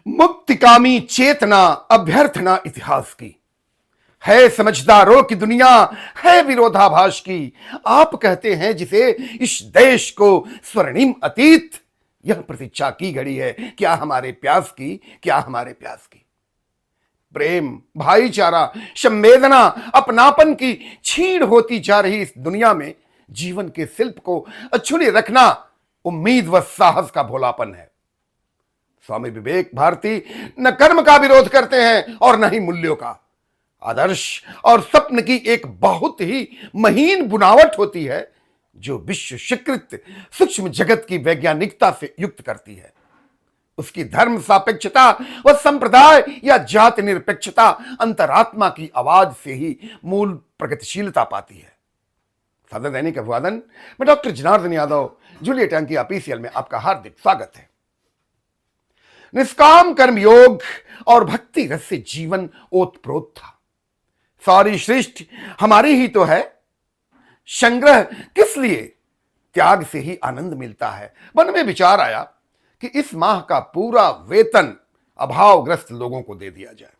मुक्तिकामी चेतना अभ्यर्थना इतिहास की है, समझदारों की दुनिया है विरोधाभास की। आप कहते हैं जिसे इस देश को स्वर्णिम अतीत, यह प्रतीक्षा की घड़ी है क्या हमारे प्यास की, क्या हमारे प्यास की। प्रेम, भाईचारा, संवेदना, अपनापन की छीण होती जा रही इस दुनिया में जीवन के शिल्प को अछूते रखना उम्मीद व साहस का भोलापन है। स्वामी विवेक भारती न कर्म का विरोध करते हैं और न ही मूल्यों का। आदर्श और स्वप्न की एक बहुत ही महीन बुनावट होती है जो विश्व स्वीकृत सूक्ष्म जगत की वैज्ञानिकता से युक्त करती है। उसकी धर्म सापेक्षता व संप्रदाय या जाति निरपेक्षता अंतरात्मा की आवाज से ही मूल प्रगतिशीलता पाती है। सादा दैनिक अभिवादन में डॉक्टर जनार्दन यादव, जूलियट अंकी ऑफिशियल में आपका हार्दिक स्वागत है। निष्काम कर्म योग और भक्ति रस से जीवन ओतप्रोत था। सारी सृष्टि हमारी ही तो है, संग्रह किस लिए, त्याग से ही आनंद मिलता है। मन में विचार आया कि इस माह का पूरा वेतन अभावग्रस्त लोगों को दे दिया जाए,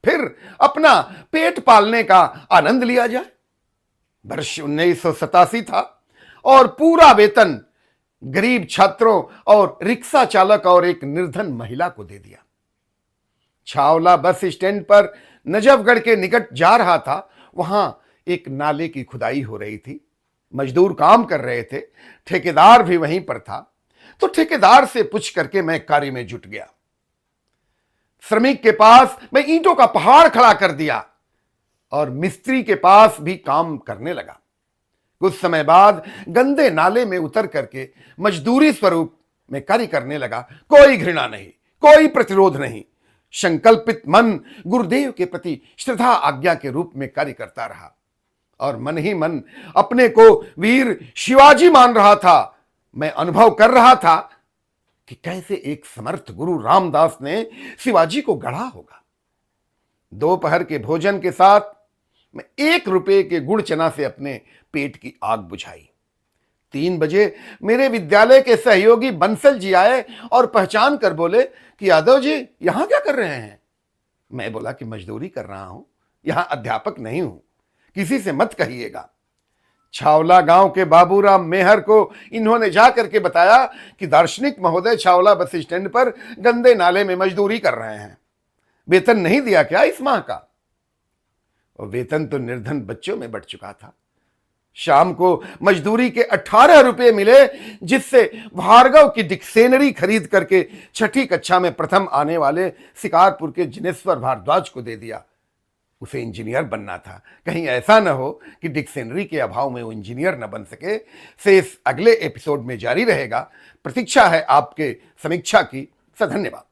फिर अपना पेट पालने का आनंद लिया जाए। वर्ष 1987 था और पूरा वेतन गरीब छात्रों और रिक्शा चालक और एक निर्धन महिला को दे दिया। छावला बस स्टैंड पर नजफगढ़ के निकट जा रहा था। वहां एक नाले की खुदाई हो रही थी। मजदूर काम कर रहे थे, ठेकेदार भी वहीं पर था। तो ठेकेदार से पूछ करके मैं कार्य में जुट गया। श्रमिक के पास मैं ईंटों का पहाड़ खड़ा कर दिया और मिस्त्री के पास भी काम करने लगा। कुछ समय बाद गंदे नाले में उतर करके मजदूरी स्वरूप में कार्य करने लगा। कोई घृणा नहीं, कोई प्रतिरोध नहीं। संकल्पित मन गुरुदेव के प्रति श्रद्धा आज्ञा के रूप में कार्य करता रहा और मन ही मन अपने को वीर शिवाजी मान रहा था। मैं अनुभव कर रहा था कि कैसे एक समर्थ गुरु रामदास ने शिवाजी को गढ़ा होगा। दोपहर के भोजन के साथ मैं 1 रुपए के गुड़ चना से अपने पेट की आग बुझाई। 3 बजे मेरे विद्यालय के सहयोगी बंसल जी आए और पहचान कर बोले कि यादव जी यहां क्या कर रहे हैं। मैं बोला कि मजदूरी कर रहा हूं, यहां अध्यापक नहीं हूं, किसी से मत कहिएगा। छावला गांव के बाबूराम मेहर को इन्होंने जाकर के बताया कि दार्शनिक महोदय छावला बस स्टैंड पर गंदे नाले में मजदूरी कर रहे हैं, वेतन नहीं दिया क्या इस माह का। और वेतन तो निर्धन बच्चों में बंट चुका था। शाम को मजदूरी के 18 रुपए मिले, जिससे भार्गव की डिक्शनरी खरीद करके 6ठी कक्षा में प्रथम आने वाले शिकारपुर के जिनेश्वर भारद्वाज को दे दिया। उसे इंजीनियर बनना था, कहीं ऐसा न हो कि डिक्शनरी के अभाव में वो इंजीनियर न बन सके। शेष अगले एपिसोड में जारी रहेगा। प्रतीक्षा है आपके समीक्षा की। धन्यवाद।